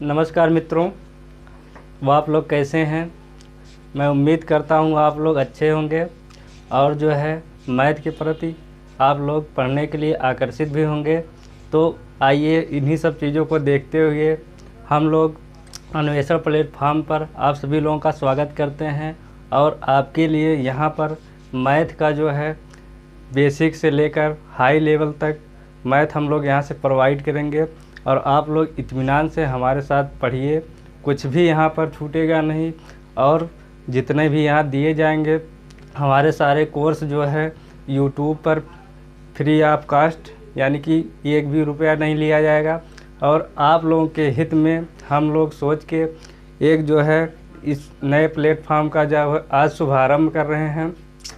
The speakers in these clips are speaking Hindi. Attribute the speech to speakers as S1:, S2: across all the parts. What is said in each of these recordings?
S1: नमस्कार मित्रों, वो आप लोग कैसे हैं। मैं उम्मीद करता हूँ आप लोग अच्छे होंगे और जो है मैथ के प्रति आप लोग पढ़ने के लिए आकर्षित भी होंगे। तो आइए इन्हीं सब चीज़ों को देखते हुए हम लोग अन्वेषण प्लेटफॉर्म पर आप सभी लोगों का स्वागत करते हैं और आपके लिए यहाँ पर मैथ का जो है बेसिक से लेकर हाई लेवल तक मैथ हम लोग यहाँ से प्रोवाइड करेंगे और आप लोग इत्मीनान से हमारे साथ पढ़िए। कुछ भी यहाँ पर छूटेगा नहीं और जितने भी यहाँ दिए जाएंगे हमारे सारे कोर्स जो है यूट्यूब पर फ्री ऑफ कास्ट, यानी कि एक भी रुपया नहीं लिया जाएगा। और आप लोगों के हित में हम लोग सोच के एक जो है इस नए प्लेटफॉर्म का जो आज शुभारंभ कर रहे हैं।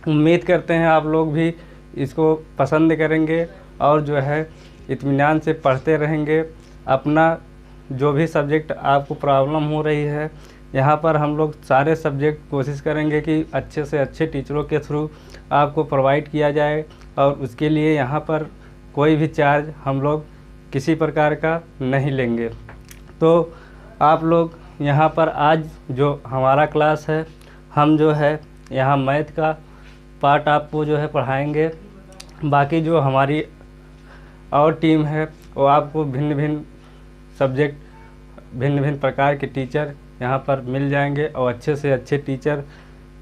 S1: उम्मीद करते हैं आप लोग भी इसको पसंद करेंगे और जो है इत्मीनान से पढ़ते रहेंगे। अपना जो भी सब्जेक्ट आपको प्रॉब्लम हो रही है, यहाँ पर हम लोग सारे सब्जेक्ट कोशिश करेंगे कि अच्छे से अच्छे टीचरों के थ्रू आपको प्रोवाइड किया जाए और उसके लिए यहाँ पर कोई भी चार्ज हम लोग किसी प्रकार का नहीं लेंगे। तो आप लोग यहाँ पर आज जो हमारा क्लास है, हम जो है यहाँ मैथ का पार्ट आपको जो है पढ़ाएंगे। बाकी जो हमारी और टीम है वो आपको भिन्न भिन्न सब्जेक्ट, भिन्न भिन्न प्रकार के टीचर यहाँ पर मिल जाएंगे और अच्छे से अच्छे टीचर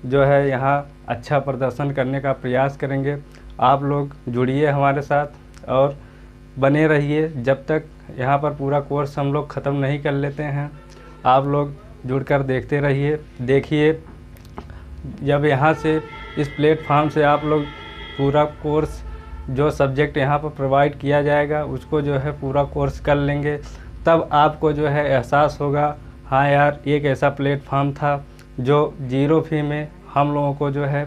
S1: जो है यहाँ अच्छा प्रदर्शन करने का प्रयास करेंगे। आप लोग जुड़िए हमारे साथ और बने रहिए जब तक यहाँ पर पूरा कोर्स हम लोग ख़त्म नहीं कर लेते हैं। आप लोग जुड़कर देखते रहिए। देखिए, जब यहाँ से इस प्लेटफॉर्म से आप लोग पूरा कोर्स जो सब्जेक्ट यहाँ पर प्रोवाइड किया जाएगा उसको जो है पूरा कोर्स कर लेंगे, तब आपको जो है एहसास होगा, हाँ यार एक ऐसा प्लेटफॉर्म था जो ज़ीरो फी में हम लोगों को जो है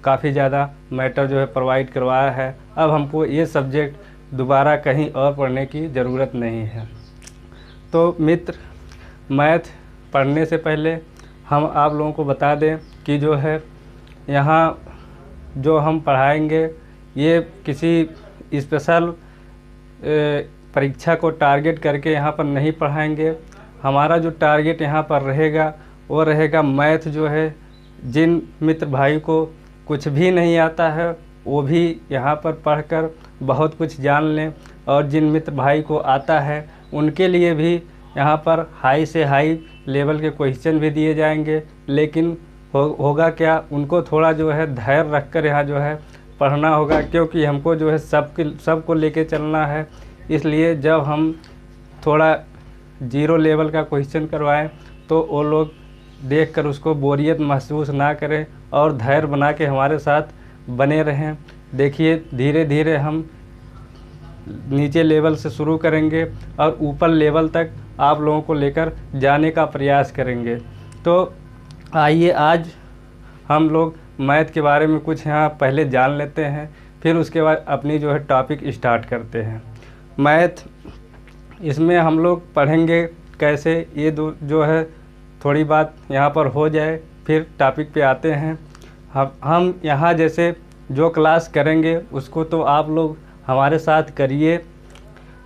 S1: काफ़ी ज़्यादा मैटर जो है प्रोवाइड करवाया है। अब हमको ये सब्जेक्ट दोबारा कहीं और पढ़ने की ज़रूरत नहीं है। तो मित्र, मैथ पढ़ने से पहले हम आप लोगों को बता दें कि जो है यहाँ जो हम पढ़ाएंगे ये किसी स्पेशल परीक्षा को टारगेट करके यहाँ पर नहीं पढ़ाएंगे। हमारा जो टारगेट यहाँ पर रहेगा वो रहेगा मैथ जो है जिन मित्र भाई को कुछ भी नहीं आता है वो भी यहाँ पर पढ़कर बहुत कुछ जान लें, और जिन मित्र भाई को आता है उनके लिए भी यहाँ पर हाई से हाई लेवल के क्वेश्चन भी दिए जाएंगे। लेकिन होगा क्या, उनको थोड़ा जो है धैर्य रखकर यहाँ जो है पढ़ना होगा, क्योंकि हमको जो है सबको लेके चलना है। इसलिए जब हम थोड़ा ज़ीरो लेवल का क्वेश्चन करवाएं तो वो लोग देखकर उसको बोरियत महसूस ना करें और धैर्य बना के हमारे साथ बने रहें। देखिए, धीरे धीरे हम नीचे लेवल से शुरू करेंगे और ऊपर लेवल तक आप लोगों को लेकर जाने का प्रयास करेंगे। तो आइए आज हम लोग मैथ के बारे में कुछ यहाँ पहले जान लेते हैं, फिर उसके बाद अपनी जो है टॉपिक स्टार्ट करते हैं। मैथ इसमें हम लोग पढ़ेंगे कैसे, ये जो है थोड़ी बात यहाँ पर हो जाए, फिर टॉपिक पे आते हैं। हम यहाँ जैसे जो क्लास करेंगे उसको तो आप लोग हमारे साथ करिए।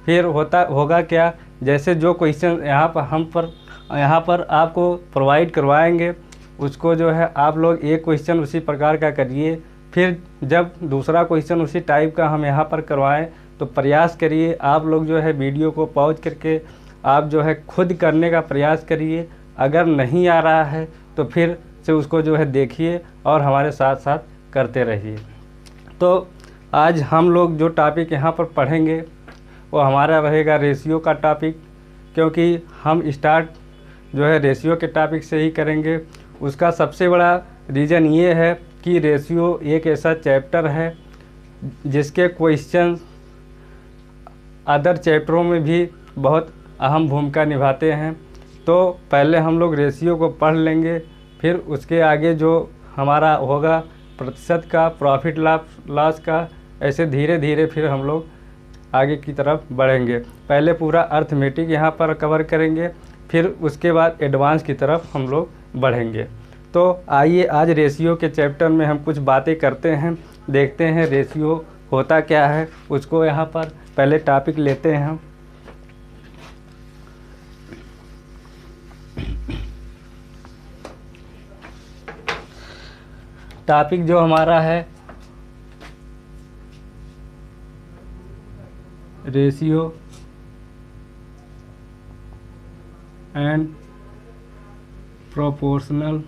S1: फिर होगा क्या, जैसे जो क्वेश्चन यहाँ पर आपको प्रोवाइड करवाएंगे उसको जो है आप लोग एक क्वेश्चन उसी प्रकार का करिए। फिर जब दूसरा क्वेश्चन उसी टाइप का हम यहाँ पर करवाएं तो प्रयास करिए आप लोग जो है वीडियो को पॉज करके आप जो है खुद करने का प्रयास करिए। अगर नहीं आ रहा है तो फिर से उसको जो है देखिए और हमारे साथ साथ करते रहिए। तो आज हम लोग जो टॉपिक यहाँ पर पढ़ेंगे वो हमारा रहेगा रेशियो का टॉपिक, क्योंकि हम स्टार्ट जो है रेशियो के टॉपिक से ही करेंगे। उसका सबसे बड़ा रीज़न ये है कि रेशियो एक ऐसा चैप्टर है जिसके क्वेश्चन अदर चैप्टरों में भी बहुत अहम भूमिका निभाते हैं। तो पहले हम लोग रेशियो को पढ़ लेंगे, फिर उसके आगे जो हमारा होगा प्रतिशत का, प्रॉफिट लॉस का, ऐसे धीरे धीरे फिर हम लोग आगे की तरफ बढ़ेंगे। पहले पूरा अर्थमेटिक यहाँ पर कवर करेंगे, फिर उसके बाद एडवांस की तरफ हम लोग बढ़ेंगे। तो आइए आज रेशियो के चैप्टर में हम कुछ बातें करते हैं, देखते हैं रेशियो होता क्या है। उसको यहाँ पर पहले टॉपिक लेते हैं हम। टॉपिक जो हमारा है रेशियो एंड प्रोपोर्शनल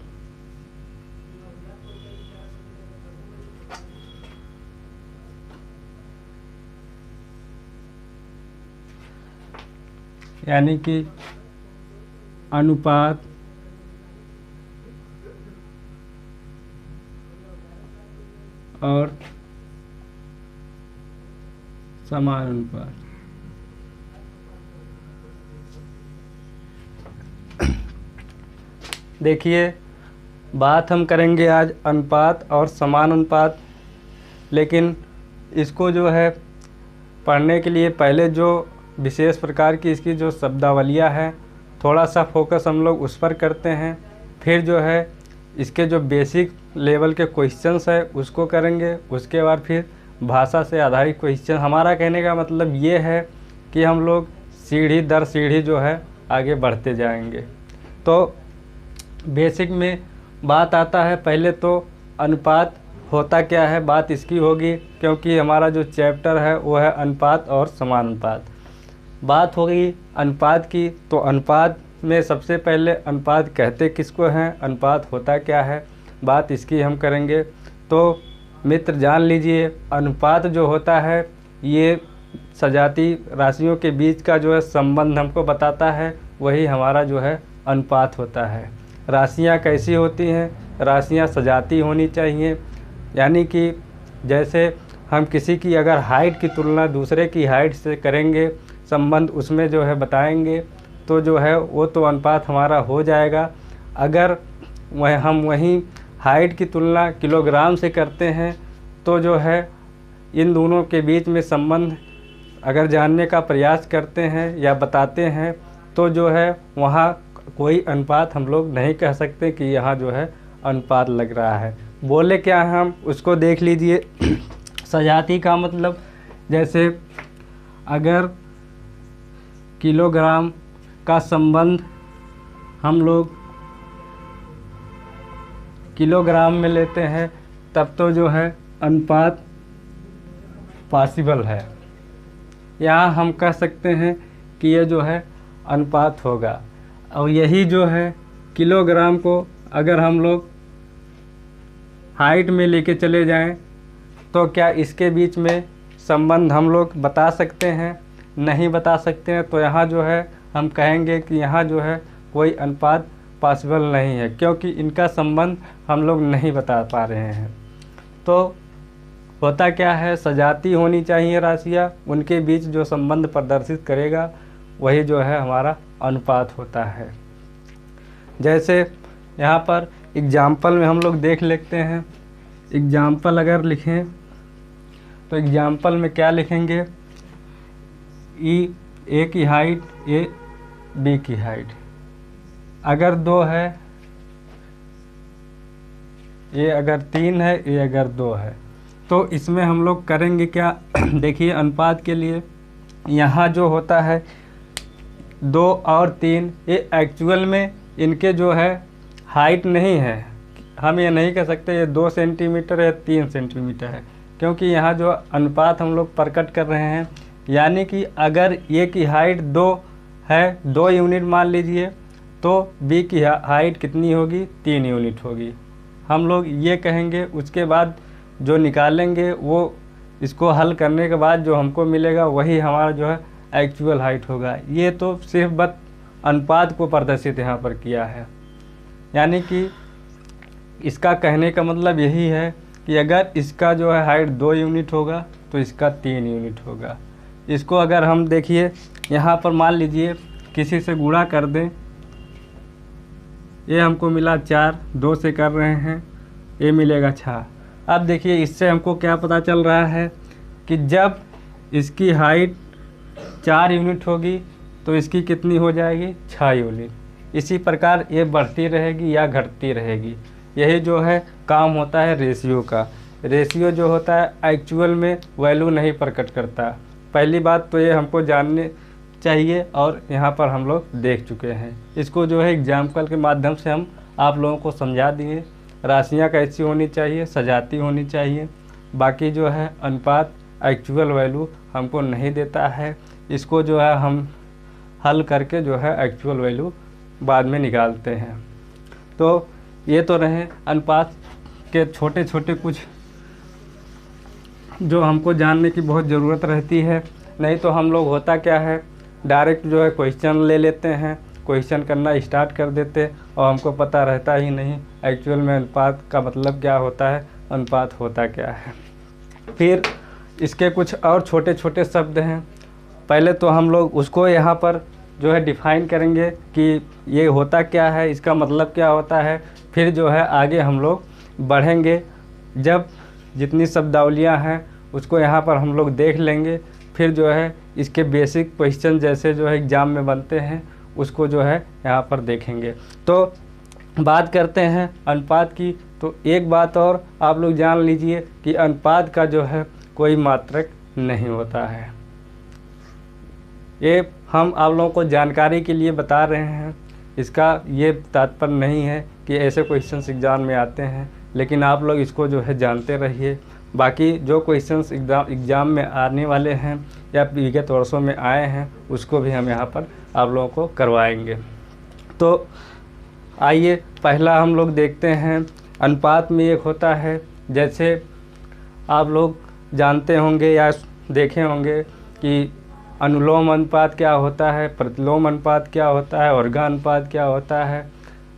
S1: यानी कि अनुपात और समानुपात। देखिए, बात हम करेंगे आज अनुपात और समानुपात, लेकिन इसको जो है पढ़ने के लिए पहले जो विशेष प्रकार की इसकी जो शब्दावलियाँ है थोड़ा सा फोकस हम लोग उस पर करते हैं। फिर जो है इसके जो बेसिक लेवल के क्वेश्चंस है उसको करेंगे। उसके बाद फिर भाषा से आधारित क्वेश्चन। हमारा कहने का मतलब ये है कि हम लोग सीढ़ी दर सीढ़ी जो है आगे बढ़ते जाएंगे। तो बेसिक में बात आता है, पहले तो अनुपात होता क्या है बात इसकी होगी, क्योंकि हमारा जो चैप्टर है वो है अनुपात और समानुपात। बात होगी अनुपात की, तो अनुपात में सबसे पहले अनुपात कहते किसको हैं, अनुपात होता क्या है, बात इसकी हम करेंगे। तो मित्र जान लीजिए, अनुपात जो होता है ये सजातीय राशियों के बीच का जो है संबंध हमको बताता है, वही हमारा जो है अनुपात होता है। राशियाँ कैसी होती हैं, राशियाँ सजातीय होनी चाहिए, यानी कि जैसे हम किसी की अगर हाइट की तुलना दूसरे की हाइट से करेंगे, संबंध उसमें जो है बताएंगे, तो जो है वो तो अनुपात हमारा हो जाएगा। अगर हम वहीं हाइट की तुलना किलोग्राम से करते हैं तो जो है इन दोनों के बीच में संबंध अगर जानने का प्रयास करते हैं या बताते हैं तो जो है वहाँ कोई अनुपात हम लोग नहीं कह सकते कि यहाँ जो है अनुपात लग रहा है। बोले क्या है हम उसको देख लीजिए। सजाती का मतलब जैसे अगर किलोग्राम का संबंध हम लोग किलोग्राम में लेते हैं तब तो जो है अनुपात पॉसिबल है। यहाँ हम कह सकते हैं कि ये जो है अनुपात होगा। और यही जो है किलोग्राम को अगर हम लोग हाइट में लेके चले जाएं तो क्या इसके बीच में संबंध हम लोग बता सकते हैं, नहीं बता सकते हैं। तो यहाँ जो है हम कहेंगे कि यहाँ जो है कोई अनुपात पॉसिबल नहीं है, क्योंकि इनका संबंध हम लोग नहीं बता पा रहे हैं। तो होता क्या है, सजाती होनी चाहिए राशियाँ, उनके बीच जो संबंध प्रदर्शित करेगा वही जो है हमारा अनुपात होता है। जैसे यहाँ पर एग्जाम्पल में हम लोग देख लेते हैं। एग्जाम्पल अगर लिखें तो एग्जाम्पल में क्या लिखेंगे, ए की हाइट ए बी की हाइट अगर 2 है, ए अगर 3 है, ए अगर 2 है, तो इसमें हम लोग करेंगे क्या देखिए अनुपात के लिए यहाँ जो होता है 2 और 3, ये एक्चुअल में इनके जो है हाइट नहीं है। हम ये नहीं कह सकते ये 2 सेंटीमीटर है 3 सेंटीमीटर है, क्योंकि यहाँ जो अनुपात हम लोग प्रकट कर रहे हैं, यानी कि अगर ए की हाइट 2 है, 2 यूनिट मान लीजिए, तो बी की हाइट कितनी होगी, 3 यूनिट होगी। हम लोग ये कहेंगे। उसके बाद जो निकालेंगे वो इसको हल करने के बाद जो हमको मिलेगा वही हमारा जो है एक्चुअल हाइट होगा। ये तो सिर्फ बस अनुपात को प्रदर्शित यहाँ पर किया है, यानी कि इसका कहने का मतलब यही है कि अगर इसका जो है हाइट 2 यूनिट होगा तो इसका 3 यूनिट होगा। इसको अगर हम देखिए यहाँ पर मान लीजिए किसी से गुणा कर दें, ये हमको मिला 4, 2 से कर रहे हैं, ये मिलेगा 6। अब देखिए इससे हमको क्या पता चल रहा है कि जब इसकी हाइट 4 यूनिट होगी तो इसकी कितनी हो जाएगी, 6 यूनिट। इसी प्रकार ये बढ़ती रहेगी या घटती रहेगी। यही जो है काम होता है रेशियो का। रेशियो जो होता है एक्चुअल में वैल्यू नहीं प्रकट करता। पहली बात तो ये हमको जानने चाहिए और यहाँ पर हम लोग देख चुके हैं। इसको जो है एग्जाम्पल के माध्यम से हम आप लोगों को समझा दिए। राशियाँ कैसी होनी चाहिए, सजाती होनी चाहिए। बाकी जो है अनुपात एक्चुअल वैल्यू हमको नहीं देता है, इसको जो है हम हल करके जो है एक्चुअल वैल्यू बाद में निकालते हैं। तो ये तो रहे अनुपात के छोटे छोटे कुछ जो हमको जानने की बहुत ज़रूरत रहती है। नहीं तो हम लोग होता क्या है, डायरेक्ट जो है क्वेश्चन ले लेते हैं, क्वेश्चन करना स्टार्ट कर देते और हमको पता रहता ही नहीं एक्चुअल में अनुपात का मतलब क्या होता है, अनुपात होता क्या है। फिर इसके कुछ और छोटे छोटे शब्द हैं। पहले तो हम लोग उसको यहाँ पर जो है डिफ़ाइन करेंगे कि ये होता क्या है, इसका मतलब क्या होता है। फिर जो है आगे हम लोग बढ़ेंगे, जब जितनी शब्दावलियाँ हैं उसको यहाँ पर हम लोग देख लेंगे। फिर जो है इसके बेसिक क्वेश्चन जैसे जो है एग्ज़ाम में बनते हैं उसको जो है यहाँ पर देखेंगे। तो बात करते हैं अनुपात की। तो एक बात और आप लोग जान लीजिए कि अनुपात का जो है कोई मात्रक नहीं होता है। ये हम आप लोगों को जानकारी के लिए बता रहे हैं, इसका ये तात्पर्य नहीं है कि ऐसे क्वेश्चंस एग्ज़ाम में आते हैं, लेकिन आप लोग इसको जो है जानते रहिए। बाकी जो क्वेश्चंस एग्ज़ाम में आने वाले हैं या विगत वर्षों में आए हैं उसको भी हम यहाँ पर आप लोगों को करवाएंगे। तो आइए पहला हम लोग देखते हैं। अनुपात में एक होता है, जैसे आप लोग जानते होंगे या देखे होंगे कि अनुलोम अनुपात क्या होता है, प्रतिलोम अनुपात क्या होता है, वर्गा अनुपात क्या होता है,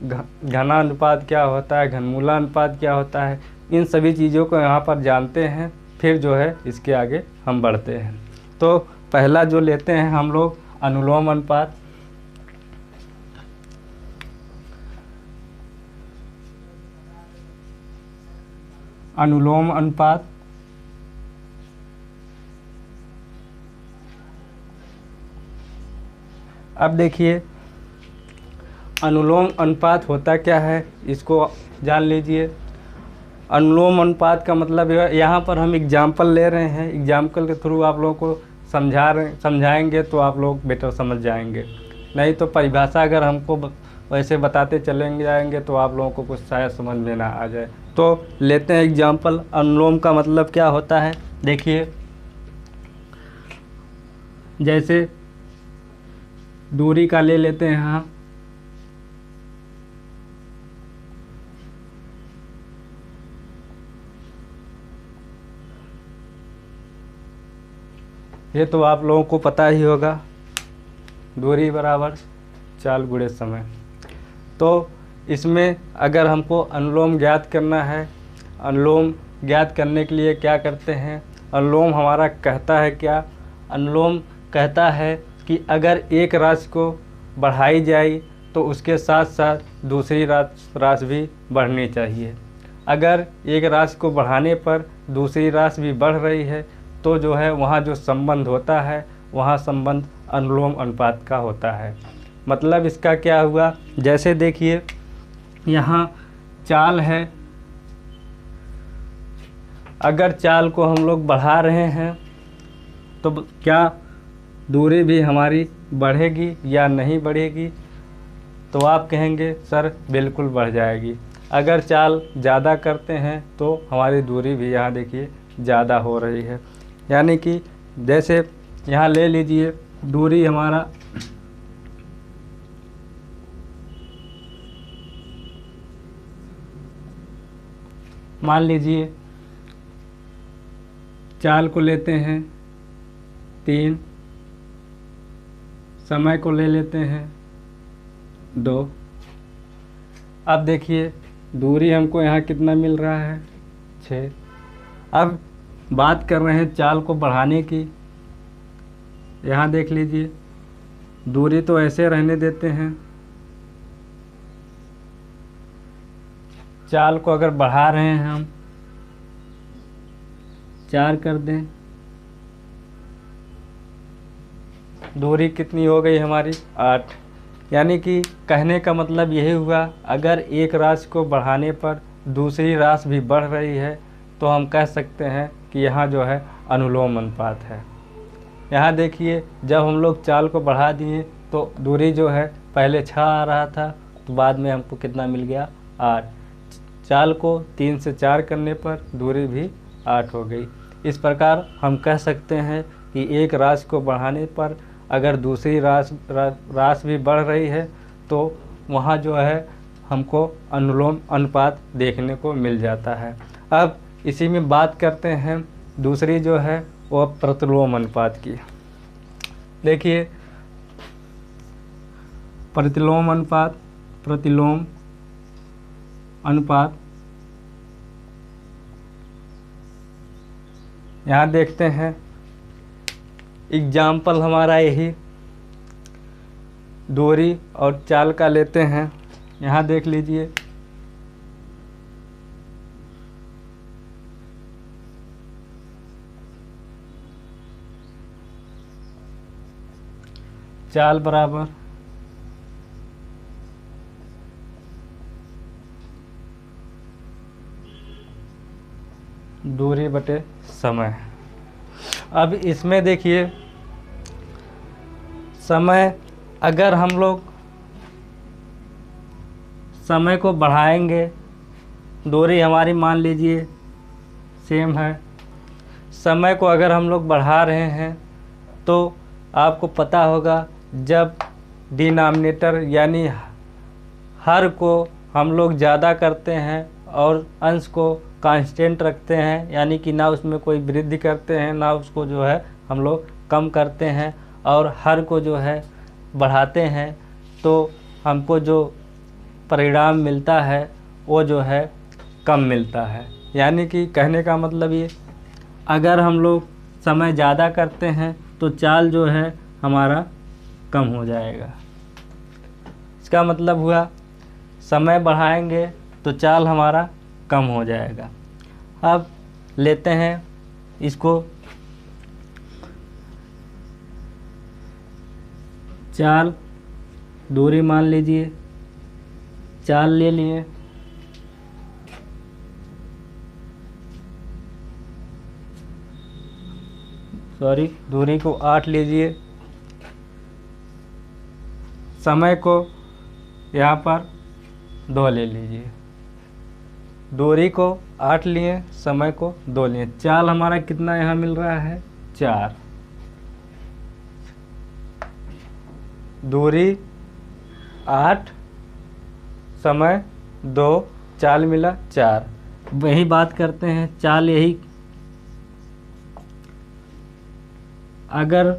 S1: घना अनुपात क्या होता है, घनमूला अनुपात क्या होता है। इन सभी चीज़ों को यहाँ पर जानते हैं, फिर जो है इसके आगे हम बढ़ते हैं। तो पहला जो लेते हैं हम लोग अनुलोम अनुपात। अनुलोम अनुपात अब देखिए अनुलोम अनुपात होता क्या है, इसको जान लीजिए। अनुलोम अनुपात का मतलब यहाँ पर हम एग्जाम्पल ले रहे हैं, एग्जाम्पल के थ्रू आप लोगों को समझाएंगे तो आप लोग बेटर समझ जाएंगे। नहीं तो परिभाषा अगर हमको वैसे बताते चलेंगे जाएंगे तो आप लोगों को कुछ शायद समझ में ना आ जाए। तो लेते हैं एग्जाम्पल, अनुलोम का मतलब क्या होता है। देखिए जैसे दूरी का ले लेते हैं यहाँ, ये तो आप लोगों को पता ही होगा, दूरी बराबर चाल गुणे समय। तो इसमें अगर हमको अनुलोम ज्ञात करना है, अनुलोम ज्ञात करने के लिए क्या करते हैं, अनुलोम हमारा कहता है क्या, अनुलोम कहता है कि अगर एक राशि को बढ़ाई जाए तो उसके साथ साथ दूसरी राशि भी बढ़नी चाहिए। अगर एक राशि को बढ़ाने पर दूसरी राशि भी बढ़ रही है तो जो है वहाँ जो संबंध होता है वहाँ संबंध अनुलोम अनुपात का होता है। मतलब इसका क्या हुआ, जैसे देखिए यहाँ चाल है, अगर चाल को हम लोग बढ़ा रहे हैं तो क्या दूरी भी हमारी बढ़ेगी या नहीं बढ़ेगी, तो आप कहेंगे सर बिल्कुल बढ़ जाएगी। अगर चाल ज़्यादा करते हैं तो हमारी दूरी भी यहाँ देखिए ज़्यादा हो रही है। यानी कि जैसे यहाँ ले लीजिए दूरी हमारा मान लीजिए चाल को लेते हैं 3, समय को ले लेते हैं 2। अब देखिए दूरी हमको यहाँ कितना मिल रहा है 6। अब बात कर रहे हैं चाल को बढ़ाने की। यहाँ देख लीजिए दूरी तो ऐसे रहने देते हैं, चाल को अगर बढ़ा रहे हैं हम 4 कर दें, दूरी कितनी हो गई हमारी 8। यानी कि कहने का मतलब यही हुआ, अगर एक राशि को बढ़ाने पर दूसरी राशि भी बढ़ रही है तो हम कह सकते हैं कि यहाँ जो है अनुलोम अनुपात है। यहाँ देखिए जब हम लोग चाल को बढ़ा दिए तो दूरी जो है पहले 6 आ रहा था तो बाद में हमको कितना मिल गया 8। चाल को 3 से 4 करने पर दूरी भी 8 हो गई। इस प्रकार हम कह सकते हैं कि एक राशि को बढ़ाने पर अगर दूसरी राशि भी बढ़ रही है तो वहाँ जो है हमको अनुलोम अनुपात देखने को मिल जाता है। अब इसी में बात करते हैं दूसरी जो है वो प्रतिलोम अनुपात की। देखिए प्रतिलोम अनुपात यहाँ देखते हैं एग्जाम्पल हमारा यही दूरी और चाल का लेते हैं। यहाँ देख लीजिए चाल बराबर दूरी बटे समय। अब इसमें देखिए समय, अगर हम लोग समय को बढ़ाएंगे, दूरी हमारी मान लीजिए सेम है, समय को अगर हम लोग बढ़ा रहे हैं तो आपको पता होगा जब डिनोमिनेटर यानी हर को हम लोग ज़्यादा करते हैं और अंश को कांस्टेंट रखते हैं, यानी कि ना उसमें कोई वृद्धि करते हैं ना उसको जो है हम लोग कम करते हैं, और हर को जो है बढ़ाते हैं, तो हमको जो परिणाम मिलता है वो जो है कम मिलता है। यानी कि कहने का मतलब ये, अगर हम लोग समय ज़्यादा करते हैं तो चाल जो है हमारा कम हो जाएगा। इसका मतलब हुआ समय बढ़ाएंगे तो चाल हमारा कम हो जाएगा। अब लेते हैं इसको, चाल दूरी मान लीजिए, चाल ले लिए, दूरी को 8 लीजिए, समय को यहाँ पर 2 ले लीजिए। दूरी को 8 लिए, समय को 2 लिए, चाल हमारा कितना यहाँ मिल रहा है 4। दूरी 8, समय 2, चाल मिला 4। वही बात करते हैं, चाल यही, अगर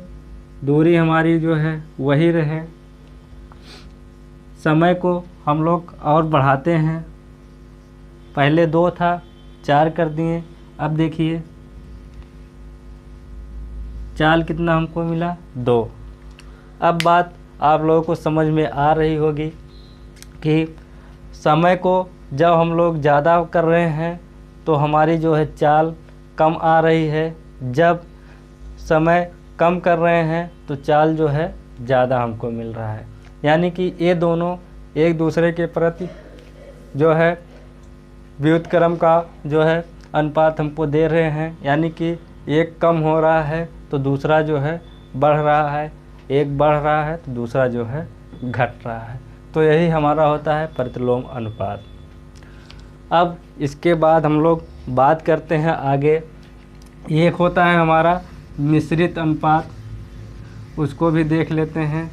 S1: दूरी हमारी जो है वही रहे, समय को हम लोग और बढ़ाते हैं, पहले 2 था 4 कर दिए। अब देखिए चाल कितना हमको मिला 2। अब बात आप लोगों को समझ में आ रही होगी कि समय को जब हम लोग ज़्यादा कर रहे हैं तो हमारी जो है चाल कम आ रही है, जब समय कम कर रहे हैं तो चाल जो है ज़्यादा हमको मिल रहा है। यानी कि ये दोनों एक दूसरे के प्रति जो है व्युत्क्रम का जो है अनुपात हमको दे रहे हैं, यानी कि एक कम हो रहा है तो दूसरा जो है बढ़ रहा है, एक बढ़ रहा है तो दूसरा जो है घट रहा है। तो यही हमारा होता है प्रतिलोम अनुपात। अब इसके बाद हम लोग बात करते हैं आगे, एक होता है हमारा मिश्रित अनुपात, उसको भी देख लेते हैं।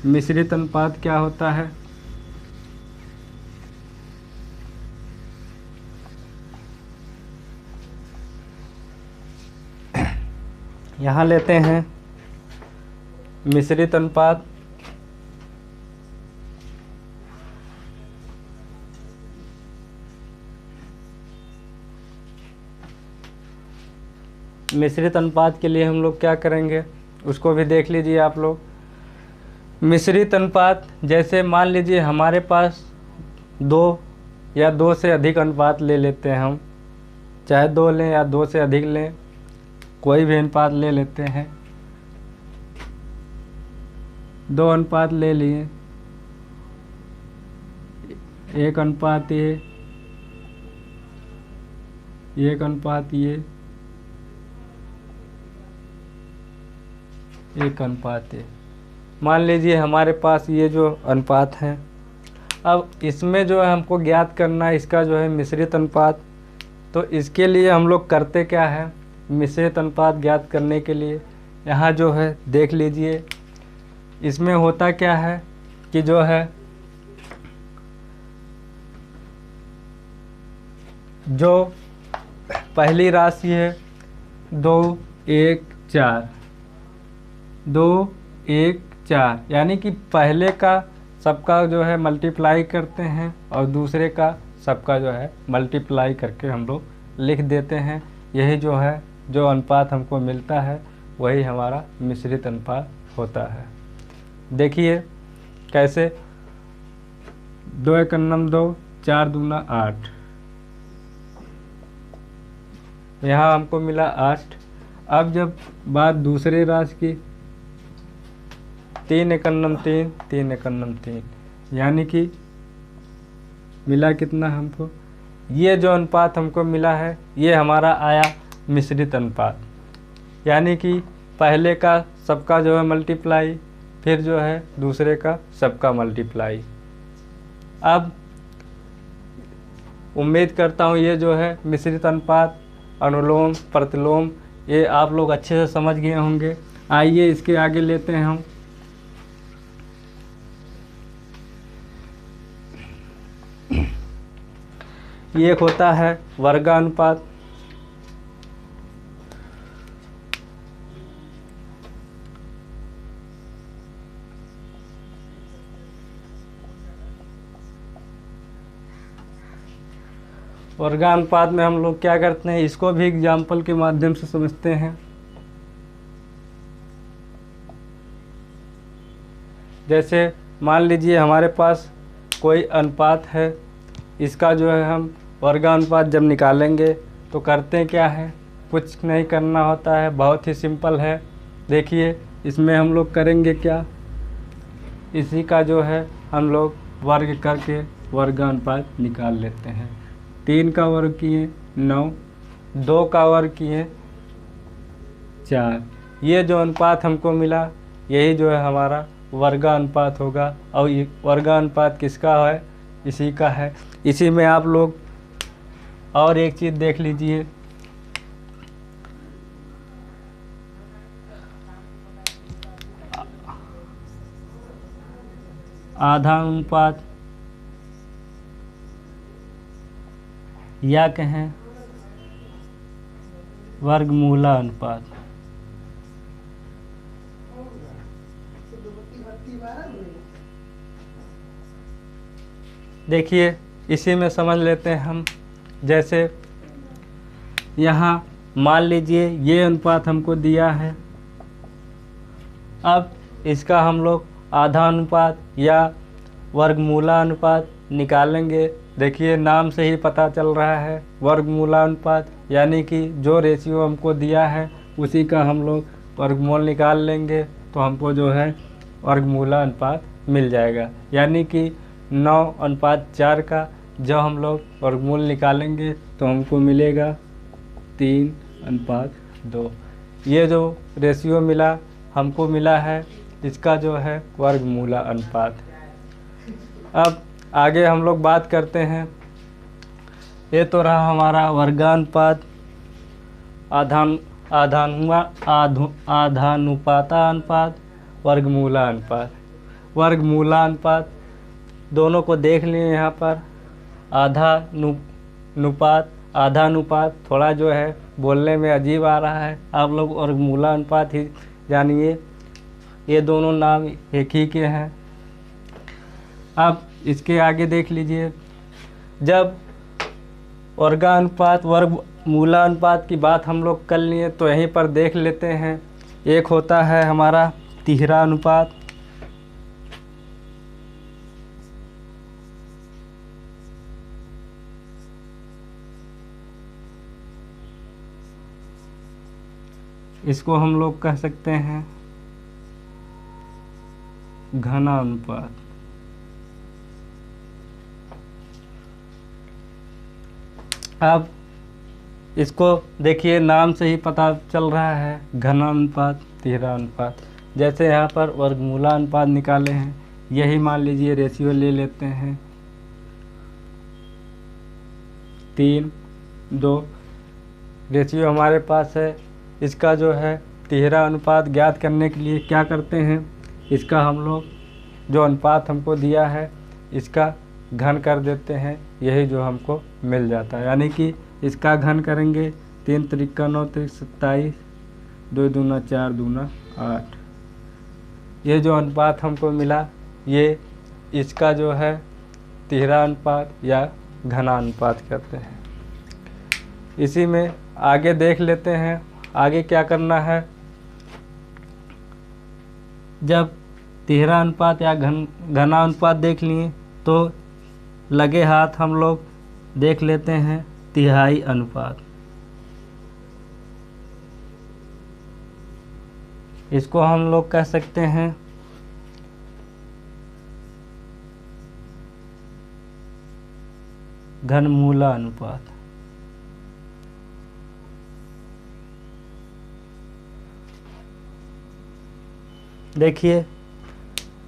S1: मिश्रित अनुपात क्या होता है? यहाँ लेते हैं मिश्रित अनुपात। मिश्रित अनुपात के लिए हम लोग क्या करेंगे उसको भी देख लीजिए आप लोग। मिश्रित अनुपात, जैसे मान लीजिए हमारे पास 2 या 2 से अधिक अनुपात ले लेते हैं हम, चाहे 2 लें या 2 से अधिक लें, कोई भी अनुपात ले लेते हैं। 2 अनुपात ले लिए, 1 अनुपात ये, 1 अनुपात ये, 1 अनुपात ये। मान लीजिए हमारे पास ये जो अनुपात हैं, अब इसमें जो है हमको ज्ञात करना है इसका जो है मिश्रित अनुपात। तो इसके लिए हम लोग करते क्या है, मिश्रित अनुपात ज्ञात करने के लिए यहाँ जो है देख लीजिए, इसमें होता क्या है कि जो है जो पहली राशि है 2 1 4, 2 1 4, यानी कि पहले का सबका जो है मल्टीप्लाई करते हैं और दूसरे का सबका जो है मल्टीप्लाई करके हम लोग लिख देते हैं। यही जो है जो अनुपात हमको मिलता है वही हमारा मिश्रित अनुपात होता है। देखिए कैसे, 2 1 2, 4 2 8, यहाँ हमको मिला 8। अब जब बात दूसरे राशि की 3 1 3, 3 1 3, यानी कि मिला कितना हमको, ये जो अनुपात हमको मिला है ये हमारा आया मिश्रित अनुपात, यानी कि पहले का सबका जो है मल्टीप्लाई, फिर जो है दूसरे का सबका मल्टीप्लाई। अब उम्मीद करता हूँ ये जो है मिश्रित अनुपात, अनुलोम प्रतिलोम ये आप लोग अच्छे से समझ गए होंगे। आइए इसके आगे लेते हैं हम। ये होता है वर्गानुपात। वर्गानुपात में हम लोग क्या करते हैं, इसको भी एग्जाम्पल के माध्यम से समझते हैं। जैसे मान लीजिए हमारे पास कोई अनुपात है, इसका जो है हम वर्गानुपात जब निकालेंगे तो करते क्या है, कुछ नहीं करना होता है, बहुत ही सिंपल है। देखिए इसमें हम लोग करेंगे क्या, इसी का जो है हम लोग वर्ग करके वर्गानुपात निकाल लेते हैं। 3 का वर्ग किए 9, 2 का वर्ग किए 4, ये जो अनुपात हमको मिला यही जो है हमारा वर्गानुपात होगा। और ये वर्गानुपात किसका है, इसी का है। इसी में आप लोग और एक चीज़ देख लीजिए, आधा अनुपात या कहें वर्गमूला अनुपात। देखिए इसी में समझ लेते हैं हम। जैसे यहाँ मान लीजिए ये अनुपात हमको दिया है, अब इसका हम लोग आधा अनुपात या वर्गमूला अनुपात निकालेंगे। देखिए नाम से ही पता चल रहा है वर्गमूला अनुपात, यानी कि जो रेशियो हमको दिया है उसी का हम लोग वर्गमूल निकाल लेंगे तो हमको जो है वर्गमूला अनुपात मिल जाएगा। यानी कि 9:4 का जब हम लोग वर्गमूल निकालेंगे तो हमको मिलेगा 3:2। ये जो रेशियो मिला हमको मिला है, इसका जो है वर्गमूला अनुपात। अब आगे हम लोग बात करते हैं। ये तो रहा हमारा वर्गानुपात, आधानुपातानुपात, वर्गमूला अनुपात। वर्गमूला अनुपात दोनों को देख लिए यहाँ पर। आधानुपात थोड़ा जो है बोलने में अजीब आ रहा है, आप लोग वर्गमूला अनुपात ही जानिए, ये दोनों नाम एक ही के हैं। अब इसके आगे देख लीजिए, जब वर्गानुपात वर्गमूला अनुपात की बात हम लोग कर लिए तो यहीं पर देख लेते हैं। एक होता है हमारा तिहरा अनुपात, इसको हम लोग कह सकते हैं घना अनुपात। अब इसको देखिए नाम से ही पता चल रहा है घना अनुपात, तिहरा अनुपात। जैसे यहाँ पर वर्गमूला अनुपात निकाले हैं, यही मान लीजिए रेशियो ले लेते हैं, 3, 2 रेशियो हमारे पास है। इसका जो है तिहरा अनुपात ज्ञात करने के लिए क्या करते हैं, इसका हम लोग जो अनुपात हमको दिया है इसका घन कर देते हैं, यही जो हमको मिल जाता है। यानी कि इसका घन करेंगे 3 त्रिका 9 त्रिक 27, 2 दूना 4 दूना 8। ये जो अनुपात हमको मिला ये इसका जो है तिहरा अनुपात या घना अनुपात कहते हैं। इसी में आगे देख लेते हैं आगे क्या करना है। जब तिहरा अनुपात या घना अनुपात देख लिए तो लगे हाथ हम लोग देख लेते हैं तिहाई अनुपात। इसको हम लोग कह सकते हैं घनमूला अनुपात। देखिए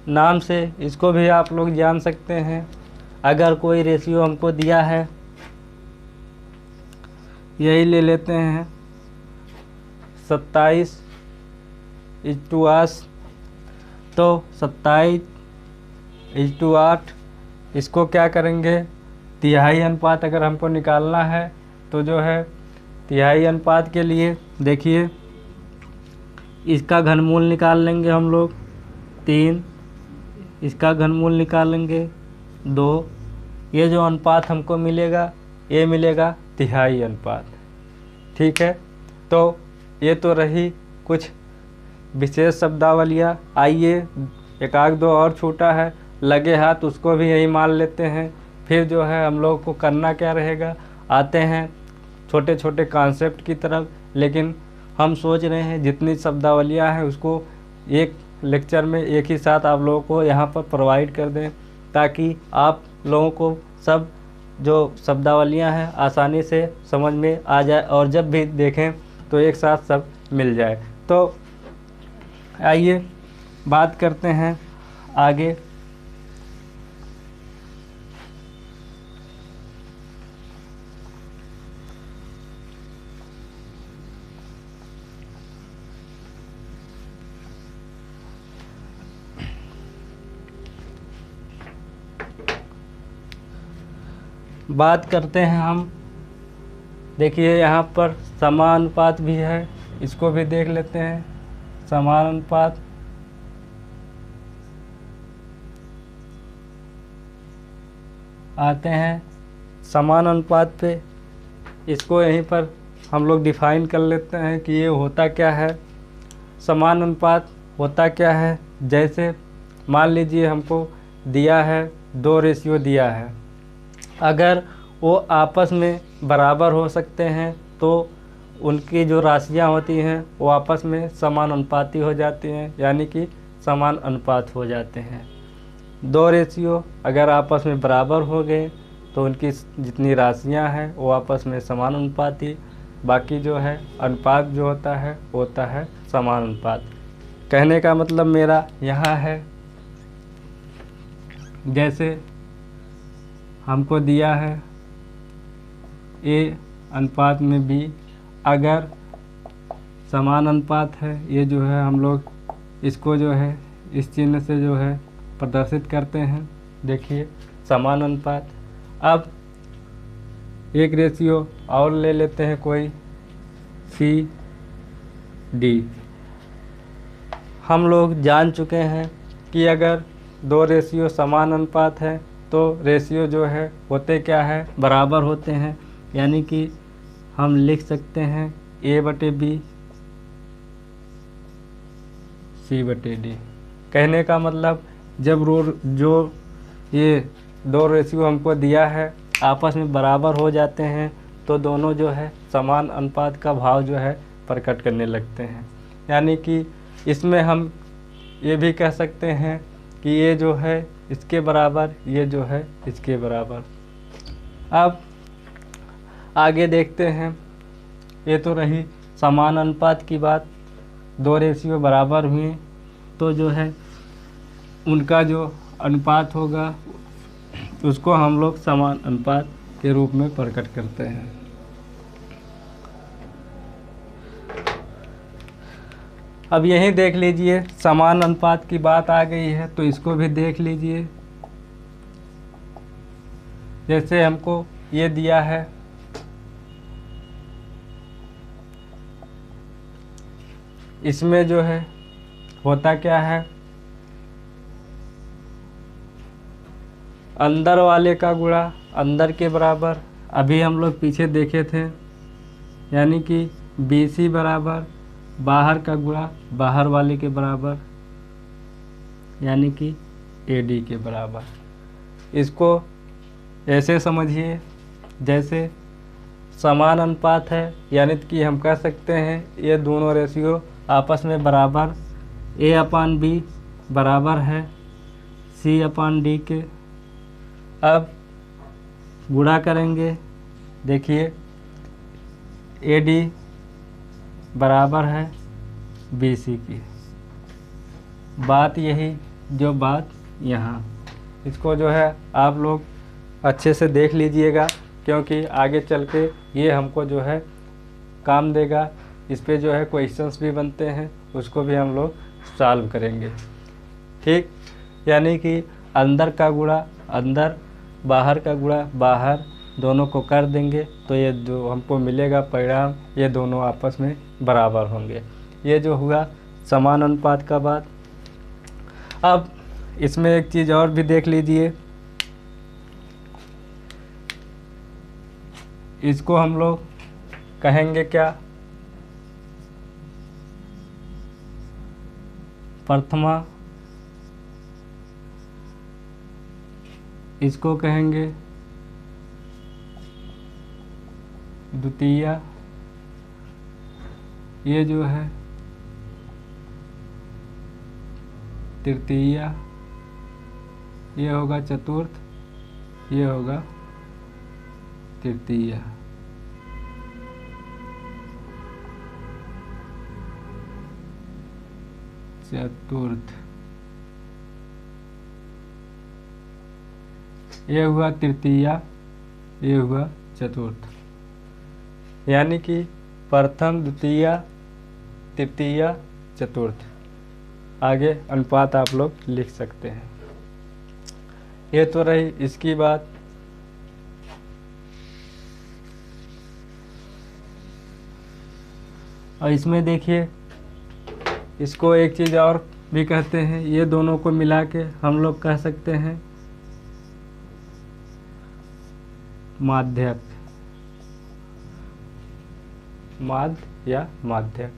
S1: नाम से इसको भी आप लोग जान सकते हैं। अगर कोई रेशियो हमको दिया है, यही ले लेते हैं 27:8, तो 27:8 इसको क्या करेंगे, तिहाई अनुपात अगर हमको निकालना है तो जो है तिहाई अनुपात के लिए देखिए इसका घनमूल निकाल लेंगे हम लोग 3, इसका घनमूल निकालेंगे 2। ये जो अनुपात हमको मिलेगा ये मिलेगा तिहाई अनुपात। ठीक है, तो ये तो रही कुछ विशेष शब्दावलियाँ। आइए एक आध दो और छूटा है लगे हाथ, उसको भी यही मान लेते हैं। फिर जो है हम लोग को करना क्या रहेगा, आते हैं छोटे छोटे कॉन्सेप्ट की तरफ। लेकिन हम सोच रहे हैं जितनी शब्दावलियाँ हैं उसको एक लेक्चर में एक ही साथ आप लोगों को यहाँ पर प्रोवाइड कर दें, ताकि आप लोगों को सब जो शब्दावलियाँ हैं आसानी से समझ में आ जाए और जब भी देखें तो एक साथ सब मिल जाए। तो आइए बात करते हैं आगे। बात करते हैं हम, देखिए यहाँ पर समानुपात भी है, इसको भी देख लेते हैं। समानुपात आते हैं समान अनुपात पे, इसको यहीं पर हम लोग डिफाइन कर लेते हैं कि ये होता क्या है। समान अनुपात होता क्या है, जैसे मान लीजिए हमको दिया है 2 रेशियो दिया है, अगर वो आपस में बराबर हो सकते हैं तो उनकी जो राशियाँ होती हैं वो आपस में समान अनुपाती हो जाती हैं, यानी कि समान अनुपात हो जाते हैं। 2 रेशियो अगर आपस में बराबर हो गए तो उनकी जितनी राशियाँ हैं वो आपस में समान अनुपाती, बाकी जो है अनुपात जो होता है वो होता है समान अनुपात। कहने का मतलब मेरा यहाँ है, जैसे हमको दिया है ए अनुपात में बी, अगर समान अनुपात है, ये जो है हम लोग इसको जो है इस चिन्ह से जो है प्रदर्शित करते हैं। देखिए समान अनुपात। अब एक रेशियो और ले लेते हैं कोई सी डी। हम लोग जान चुके हैं कि अगर 2 रेशियो समान अनुपात है तो रेशियो जो है होते क्या है, बराबर होते हैं। यानी कि हम लिख सकते हैं A/B C/D। कहने का मतलब जब जो ये 2 रेशियो हमको दिया है आपस में बराबर हो जाते हैं तो दोनों जो है समान अनुपात का भाव जो है प्रकट करने लगते हैं। यानी कि इसमें हम ये भी कह सकते हैं कि ये जो है इसके बराबर, ये जो है इसके बराबर। अब आगे देखते हैं, ये तो रही समान अनुपात की बात। 2 रेशियो बराबर हुए तो जो है उनका जो अनुपात होगा उसको हम लोग समान अनुपात के रूप में प्रकट करते हैं। अब यहीं देख लीजिए, समान अनुपात की बात आ गई है तो इसको भी देख लीजिए। जैसे हमको ये दिया है, इसमें जो है होता क्या है, अंदर वाले का गुणा अंदर के बराबर, अभी हम लोग पीछे देखे थे, यानी कि BC बराबर बाहर का गुणा बाहर वाले के बराबर, यानी कि AD के बराबर। इसको ऐसे समझिए जैसे समान अनुपात है, यानी कि हम कह सकते हैं ये दोनों रेशियो आपस में बराबर A/B बराबर है C/D के। अब गुणा करेंगे, देखिए AD बराबर है BC की। बात यही जो बात यहाँ, इसको जो है आप लोग अच्छे से देख लीजिएगा, क्योंकि आगे चल के ये हमको जो है काम देगा। इस पे जो है क्वेश्चंस भी बनते हैं, उसको भी हम लोग सॉल्व करेंगे। ठीक, यानी कि अंदर का गुणा अंदर, बाहर का गुणा बाहर, दोनों को कर देंगे तो ये जो हमको मिलेगा परिणाम, ये दोनों आपस में बराबर होंगे। ये जो हुआ समान अनुपात का बात। अब इसमें एक चीज़ और भी देख लीजिए, इसको हम लोग कहेंगे क्या, प्रथमा, इसको कहेंगे द्वितीया, ये जो है तृतीया, ये होगा चतुर्थ, ये होगा तृतीया। चतुर्थ, ये हुआ तृतीया, ये हुआ चतुर्थ, यानी कि प्रथम, द्वितीया, तृतीया, चतुर्थ। आगे अनुपात आप लोग लिख सकते हैं। ये तो रही इसकी बात। और इसमें देखिए, इसको एक चीज़ और भी कहते हैं, ये दोनों को मिला के हम लोग कह सकते हैं माध्यक, माध्य या माध्यक,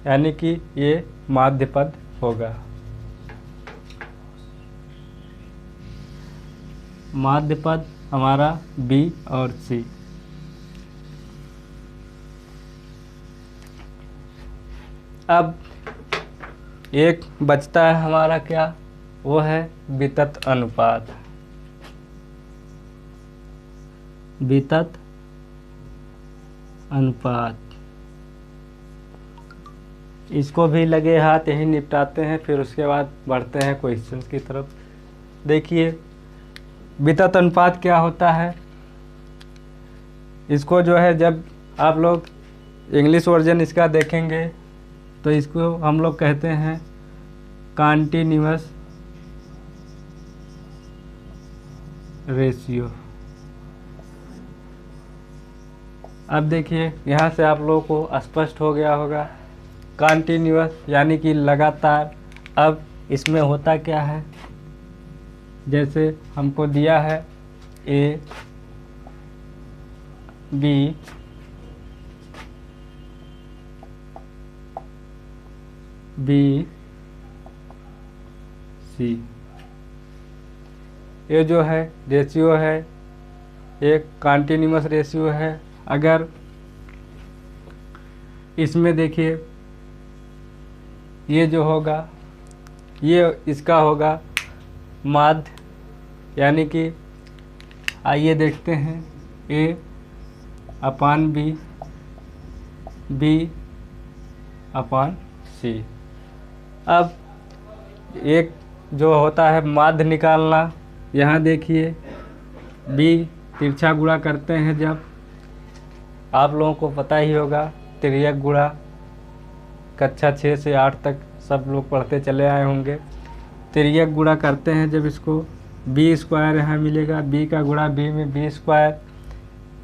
S1: यानी कि ये माध्य पद होगा। माध्य पद हमारा B और C। अब एक बचता है हमारा क्या, वो है वितत अनुपात। वितत अनुपात, इसको भी लगे हाथ यही निपटाते हैं, फिर उसके बाद बढ़ते हैं क्वेश्चंस की तरफ। देखिए वितत अनुपात क्या होता है, इसको जो है जब आप लोग इंग्लिश वर्जन इसका देखेंगे तो इसको हम लोग कहते हैं कॉन्टिन्यूअस रेशियो। अब देखिए यहाँ से आप लोगों को स्पष्ट हो गया होगा, कॉन्टिन्यूअस यानी कि लगातार। अब इसमें होता क्या है, जैसे हमको दिया है A, B, B, C, ये जो है रेशियो है, एक कॉन्टिन्यूअस रेशियो है। अगर इसमें देखिए ये जो होगा, ये इसका होगा माध्य, यानी कि आइए देखते हैं A/B, B/C। अब एक जो होता है माध्य निकालना, यहाँ देखिए बी तिरछा गुणा करते हैं जब, आप लोगों को पता ही होगा तिर्यक गुणा कक्षा 6 से 8 तक सब लोग पढ़ते चले आए होंगे। तिर्यक गुणा करते हैं जब इसको, बी स्क्वायर यहाँ मिलेगा, बी का गुणा बी में बी स्क्वायर,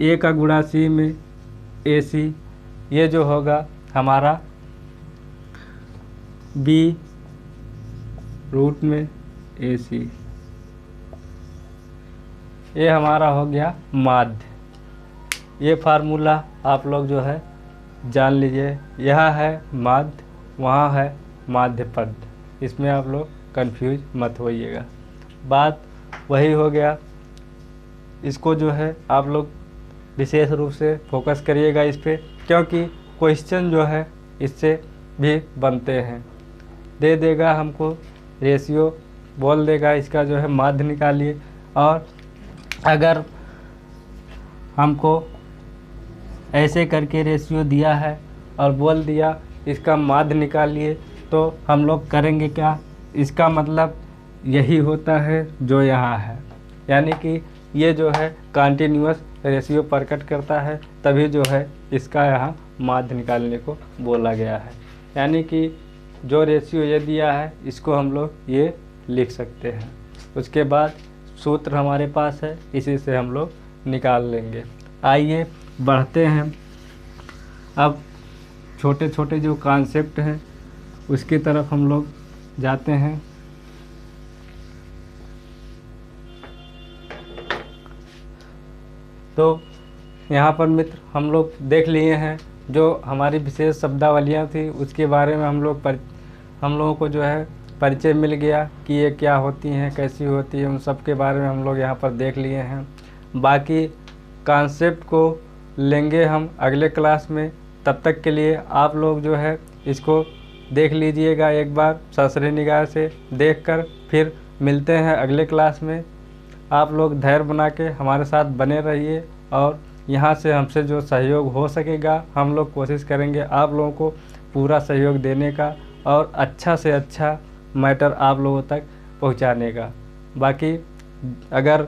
S1: ए का गुणा सी में ए सी, ये जो होगा हमारा बी रूट में ए सी, ये हमारा हो गया माध्य। ये फार्मूला आप लोग जो है जान लीजिए, यह है माध्य, वहाँ है माध्य पद, इसमें आप लोग कंफ्यूज मत होइएगा। बात वही हो गया, इसको जो है आप लोग विशेष रूप से फोकस करिएगा इस पे, क्योंकि क्वेश्चन जो है इससे भी बनते हैं। दे देगा हमको रेशियो, बोल देगा इसका जो है माध्य निकालिए, और अगर हमको ऐसे करके रेशियो दिया है और बोल दिया इसका माध्य निकालिए, तो हम लोग करेंगे क्या, इसका मतलब यही होता है जो यहाँ है, यानी कि ये जो है कंटिन्यूअस रेशियो प्रकट करता है, तभी जो है इसका यहाँ माध्य निकालने को बोला गया है। यानी कि जो रेशियो ये दिया है इसको हम लोग ये लिख सकते हैं। उसके बाद सूत्र हमारे पास है, इसी से हम लोग निकाल लेंगे। आइए बढ़ते हैं, अब छोटे छोटे जो कॉन्सेप्ट हैं उसकी तरफ हम लोग जाते हैं। तो यहाँ पर मित्र हम लोग देख लिए हैं जो हमारी विशेष शब्दावलियाँ थी, उसके बारे में हम लोगों को जो है परिचय मिल गया कि ये क्या होती हैं, कैसी होती है, उन सब के बारे में हम लोग यहाँ पर देख लिए हैं। बाकी कॉन्सेप्ट को लेंगे हम अगले क्लास में, तब तक के लिए आप लोग जो है इसको देख लीजिएगा एक बार ससरे निगाह से देखकर, फिर मिलते हैं अगले क्लास में। आप लोग धैर्य बना के हमारे साथ बने रहिए, और यहाँ से हमसे जो सहयोग हो सकेगा हम लोग कोशिश करेंगे आप लोगों को पूरा सहयोग देने का, और अच्छा से अच्छा मैटर आप लोगों तक पहुँचाने का। बाकी अगर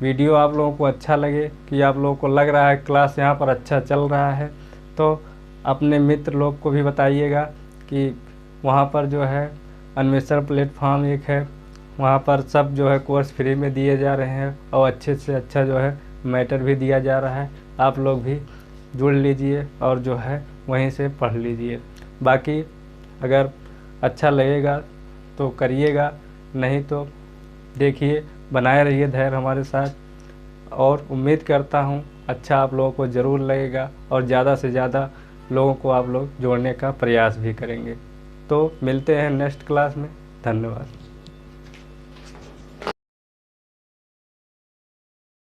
S1: वीडियो आप लोगों को अच्छा लगे, कि आप लोगों को लग रहा है क्लास यहाँ पर अच्छा चल रहा है, तो अपने मित्र लोग को भी बताइएगा कि वहाँ पर जो है अन्वेषण प्लेटफॉर्म एक है, वहाँ पर सब जो है कोर्स फ्री में दिए जा रहे हैं, और अच्छे से अच्छा जो है मैटर भी दिया जा रहा है। आप लोग भी जुड़ लीजिए और जो है वहीं से पढ़ लीजिए। बाकी अगर अच्छा लगेगा तो करिएगा, नहीं तो देखिए बनाए रहिए धैर्य हमारे साथ, और उम्मीद करता हूँ अच्छा आप लोगों को ज़रूर लगेगा, और ज़्यादा से ज़्यादा लोगों को आप लोग जोड़ने का प्रयास भी करेंगे। तो मिलते हैं नेक्स्ट क्लास में। धन्यवाद।